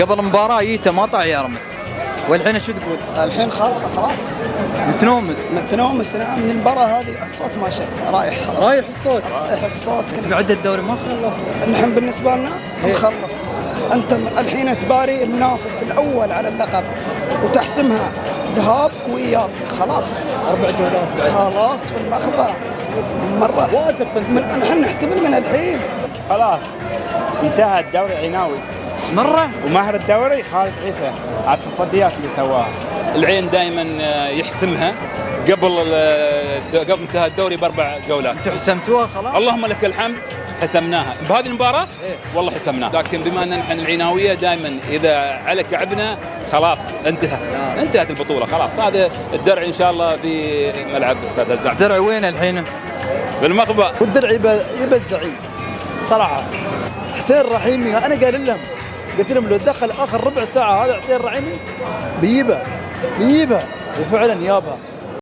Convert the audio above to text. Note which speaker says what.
Speaker 1: قبل المباراة جيته ما طاع يرمس، والحين شو تقول؟
Speaker 2: الحين خالصة خلاص. متنومس نعم. من المباراة هذه الصوت ما شيء رايح خلاص.
Speaker 1: رايح الصوت.
Speaker 2: رايح الصوت.
Speaker 1: بس بعد الدوري ما خلص.
Speaker 2: الحين بالنسبة لنا مخلص. أنت الحين تباري المنافس الأول على اللقب وتحسمها ذهاب وإياب. خلاص
Speaker 1: 4 جولات
Speaker 2: خلاص في المخبأ مرة. نحن نحتفل من الحين.
Speaker 3: خلاص انتهى الدوري عناوي
Speaker 1: مرة.
Speaker 3: ومهر الدوري خالد عيسى على التصديات اللي سواها.
Speaker 4: العين دائما يحسمها قبل انتهاء الدوري ب4 جولات.
Speaker 1: انتم حسمتوها خلاص؟
Speaker 4: اللهم لك الحمد حسمناها بهذه المباراة. والله حسمناها، لكن بما ان نحن العناوية دائما اذا على كعبنا خلاص انتهت البطولة خلاص. هذا الدرع ان شاء الله في ملعب استاد الزعفر.
Speaker 1: الدرع وين الحين؟
Speaker 4: بالمخبأ.
Speaker 5: والدرع يبى الزعيم صراحة. حسين الرحيمي انا قايل لهم، قلت لهم لو دخل اخر ربع ساعة هذا حسين الرحيمي بيجيبها وفعلا يابها.